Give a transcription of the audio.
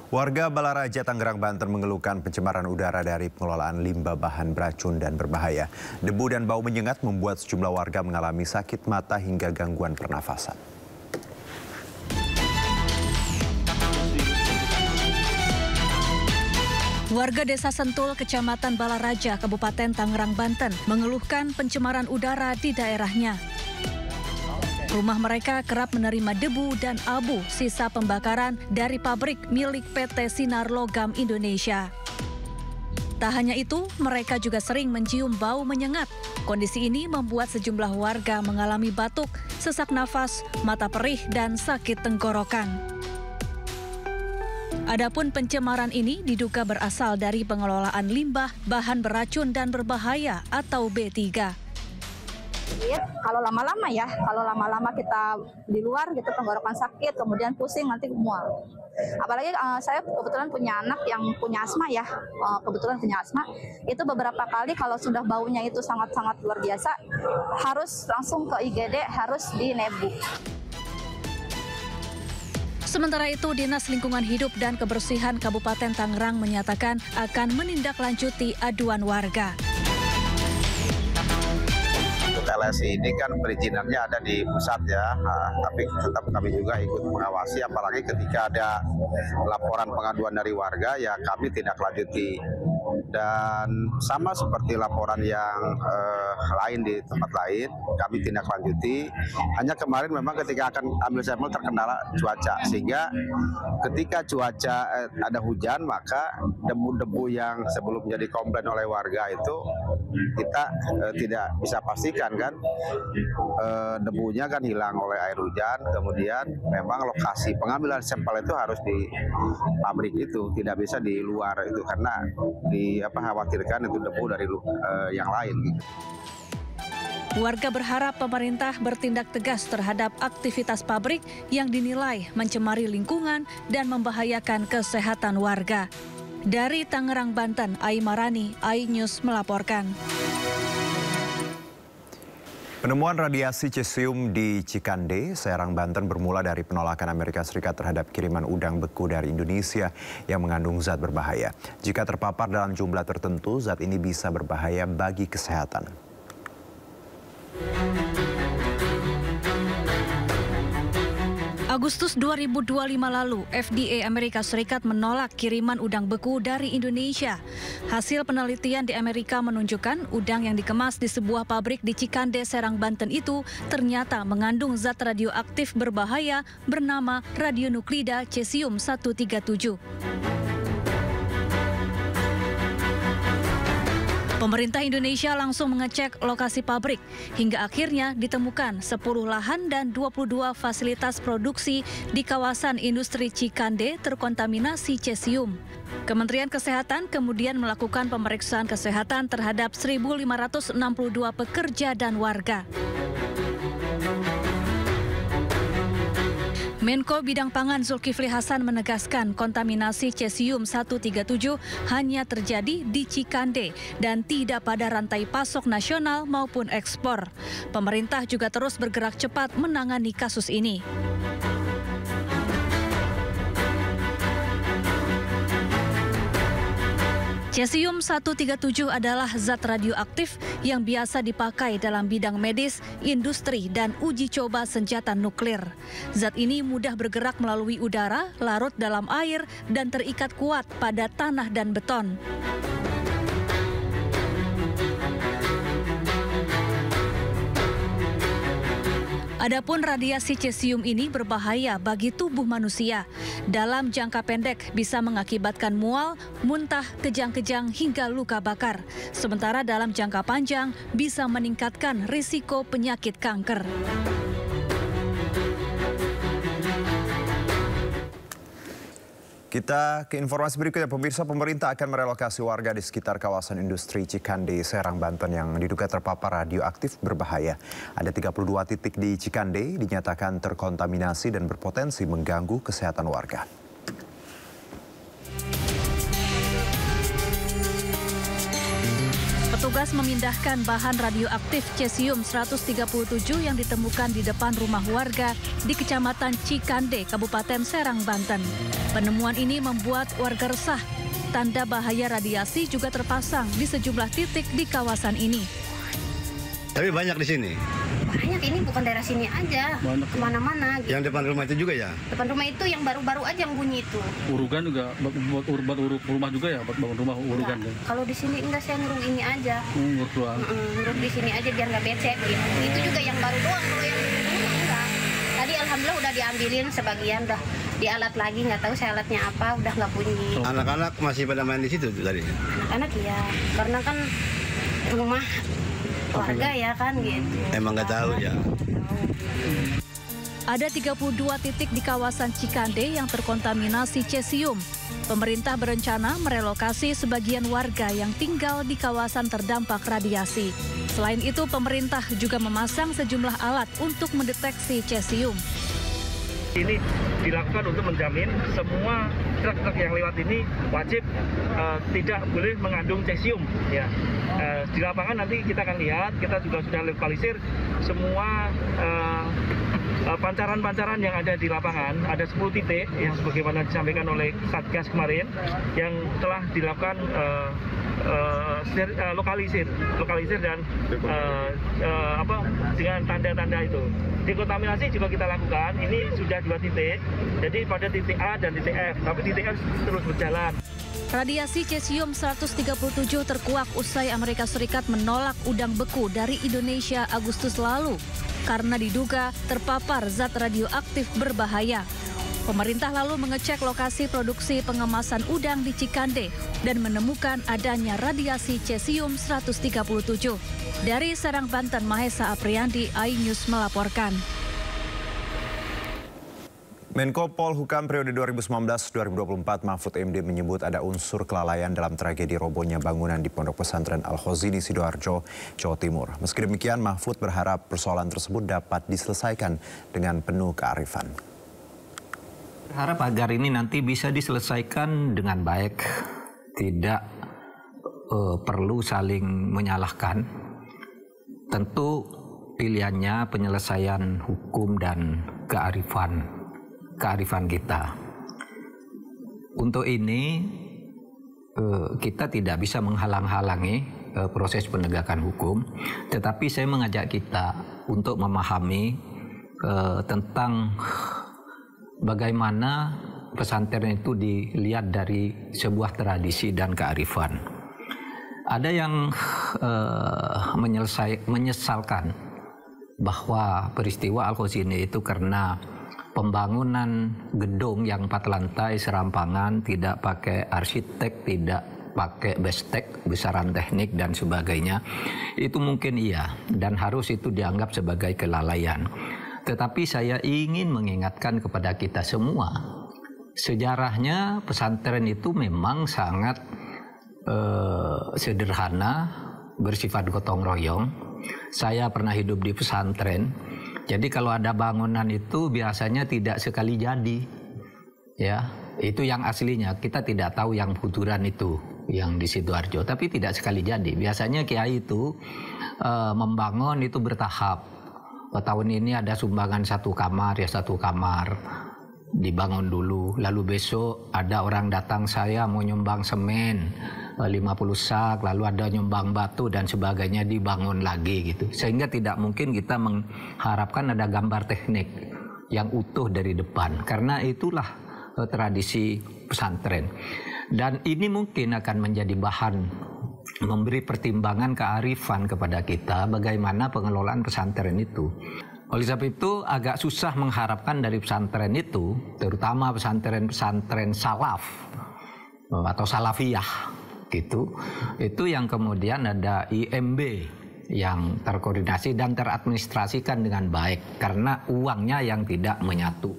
Warga Balaraja, Tangerang, Banten mengeluhkan pencemaran udara dari pengelolaan limbah bahan beracun dan berbahaya. Debu dan bau menyengat membuat sejumlah warga mengalami sakit mata hingga gangguan pernafasan. Warga Desa Sentul, Kecamatan Balaraja, Kabupaten Tangerang, Banten mengeluhkan pencemaran udara di daerahnya. Rumah mereka kerap menerima debu dan abu sisa pembakaran dari pabrik milik PT Sinar Logam Indonesia. Tak hanya itu, mereka juga sering mencium bau menyengat. Kondisi ini membuat sejumlah warga mengalami batuk, sesak nafas, mata perih, dan sakit tenggorokan. Adapun pencemaran ini diduga berasal dari pengelolaan limbah bahan beracun dan berbahaya atau B3. Kalau lama-lama kita di luar gitu tenggorokan sakit, kemudian pusing, nanti mual. Apalagi saya kebetulan punya anak yang punya asma ya, itu beberapa kali kalau sudah baunya itu sangat-sangat luar biasa, harus langsung ke IGD, harus di nebu. Sementara itu, Dinas Lingkungan Hidup dan Kebersihan Kabupaten Tangerang menyatakan akan menindaklanjuti aduan warga. LSI ini kan perizinannya ada di pusat ya, tapi tetap kami juga ikut mengawasi, apalagi ketika ada laporan pengaduan dari warga ya kami tindak lanjuti. Dan sama seperti laporan yang lain di tempat lain, kami tindak lanjuti. Hanya kemarin memang ketika akan ambil sampel terkendala cuaca, sehingga ketika cuaca ada hujan maka debu-debu yang sebelumnya dikomplain oleh warga itu kita tidak bisa pastikan kan, debunya kan hilang oleh air hujan. Kemudian memang lokasi pengambilan sampel itu harus di pabrik itu, tidak bisa di luar itu karena khawatirkan itu debu dari yang lain. Warga berharap pemerintah bertindak tegas terhadap aktivitas pabrik yang dinilai mencemari lingkungan dan membahayakan kesehatan warga. Dari Tangerang, Banten, Ai Marani, iNews melaporkan. Penemuan radiasi cesium di Cikande, Serang, Banten bermula dari penolakan Amerika Serikat terhadap kiriman udang beku dari Indonesia yang mengandung zat berbahaya. Jika terpapar dalam jumlah tertentu, zat ini bisa berbahaya bagi kesehatan. Agustus 2025 lalu, FDA Amerika Serikat menolak kiriman udang beku dari Indonesia. Hasil penelitian di Amerika menunjukkan udang yang dikemas di sebuah pabrik di Cikande, Serang, Banten itu ternyata mengandung zat radioaktif berbahaya bernama radionuklida cesium 137. Pemerintah Indonesia langsung mengecek lokasi pabrik, hingga akhirnya ditemukan 10 lahan dan 22 fasilitas produksi di kawasan industri Cikande terkontaminasi cesium. Kementerian Kesehatan kemudian melakukan pemeriksaan kesehatan terhadap 1.562 pekerja dan warga. Menko Bidang Pangan Zulkifli Hasan menegaskan kontaminasi cesium 137 hanya terjadi di Cikande dan tidak pada rantai pasok nasional maupun ekspor. Pemerintah juga terus bergerak cepat menangani kasus ini. Cesium 137 adalah zat radioaktif yang biasa dipakai dalam bidang medis, industri, dan uji coba senjata nuklir. Zat ini mudah bergerak melalui udara, larut dalam air, dan terikat kuat pada tanah dan beton. Adapun radiasi cesium ini berbahaya bagi tubuh manusia. Dalam jangka pendek bisa mengakibatkan mual, muntah, kejang-kejang hingga luka bakar. Sementara dalam jangka panjang bisa meningkatkan risiko penyakit kanker. Kita ke informasi berikutnya, pemirsa. Pemerintah akan merelokasi warga di sekitar kawasan industri Cikande, Serang, Banten yang diduga terpapar radioaktif berbahaya. Ada 32 titik di Cikande dinyatakan terkontaminasi dan berpotensi mengganggu kesehatan warga. Petugas memindahkan bahan radioaktif cesium 137 yang ditemukan di depan rumah warga di Kecamatan Cikande, Kabupaten Serang, Banten. Penemuan ini membuat warga resah. Tanda bahaya radiasi juga terpasang di sejumlah titik di kawasan ini. Tapi banyak di sini? Banyak, ini bukan daerah sini aja, kemana-mana. Gitu. Yang depan rumah itu juga ya? Depan rumah itu yang baru-baru aja yang bunyi itu. Urugan juga, buat rumah juga ya, buat bangun rumah urugan. Ya? Kalau di sini enggak, saya nguruk ini aja. Nguruk doang. Nguruk di sini aja biar nggak becek gitu. Itu juga yang baru doang, kalau yang enggak. Tadi alhamdulillah udah diambilin sebagian, udah dialat lagi, nggak tahu saya alatnya apa, udah nggak bunyi. Anak-anak masih pada main di situ tadi? Anak-anak ya, karena kan rumah warga ya kan gitu. Emang nggak tahu ya. Ada 32 titik di kawasan Cikande yang terkontaminasi cesium. Pemerintah berencana merelokasi sebagian warga yang tinggal di kawasan terdampak radiasi. Selain itu, pemerintah juga memasang sejumlah alat untuk mendeteksi cesium. Ini dilakukan untuk menjamin semua truk-truk yang lewat ini wajib tidak boleh mengandung cesium. Ya. Di lapangan nanti kita akan lihat, kita juga sudah lokalisir semua pancaran-pancaran yang ada di lapangan. Ada 10 titik yang sebagaimana disampaikan oleh Satgas kemarin yang telah dilakukan lokalisir dan dengan tanda-tanda itu. Dekontaminasi juga kita lakukan. Ini sudah 2 titik. Jadi pada titik A dan titik F, tapi titik F terus berjalan. Radiasi cesium 137 terkuak usai Amerika Serikat menolak udang beku dari Indonesia Agustus lalu karena diduga terpapar zat radioaktif berbahaya. Pemerintah lalu mengecek lokasi produksi pengemasan udang di Cikande dan menemukan adanya radiasi cesium 137. Dari Serang, Banten, Mahesa Apriandi, iNews melaporkan. Menko Polhukam periode 2019-2024 Mahfud MD menyebut ada unsur kelalaian dalam tragedi robohnya bangunan di Pondok Pesantren Al-Khozini, Sidoarjo, Jawa Timur. Meski demikian, Mahfud berharap persoalan tersebut dapat diselesaikan dengan penuh kearifan. Berharap agar ini nanti bisa diselesaikan dengan baik, tidak perlu saling menyalahkan. Tentu pilihannya penyelesaian hukum dan kearifan kita. Untuk ini kita tidak bisa menghalang-halangi proses penegakan hukum, tetapi saya mengajak kita untuk memahami tentang bagaimana pesantren itu dilihat dari sebuah tradisi dan kearifan. Ada yang menyesalkan bahwa peristiwa Al-Khozini itu karena pembangunan gedung yang 4 lantai serampangan, tidak pakai arsitek, tidak pakai bestek, besaran teknik dan sebagainya. Itu mungkin iya dan harus itu dianggap sebagai kelalaian. Tetapi saya ingin mengingatkan kepada kita semua, sejarahnya pesantren itu memang sangat sederhana, bersifat gotong royong. Saya pernah hidup di pesantren. Jadi kalau ada bangunan itu biasanya tidak sekali jadi, ya itu yang aslinya. Kita tidak tahu yang futuran itu, yang di Sidoarjo, tapi tidak sekali jadi. Biasanya kiai itu membangun itu bertahap. Tahun ini ada sumbangan 1 kamar, ya 1 kamar dibangun dulu. Lalu besok ada orang datang, saya mau nyumbang semen 50 sak, lalu ada nyumbang batu dan sebagainya, dibangun lagi gitu. Sehingga tidak mungkin kita mengharapkan ada gambar teknik yang utuh dari depan, karena itulah tradisi pesantren. Dan ini mungkin akan menjadi bahan memberi pertimbangan kearifan kepada kita bagaimana pengelolaan pesantren itu. Oleh sebab itu agak susah mengharapkan dari pesantren itu, terutama pesantren-pesantren salaf atau salafiyah gitu, itu yang kemudian ada IMB yang terkoordinasi dan teradministrasikan dengan baik karena uangnya yang tidak menyatu.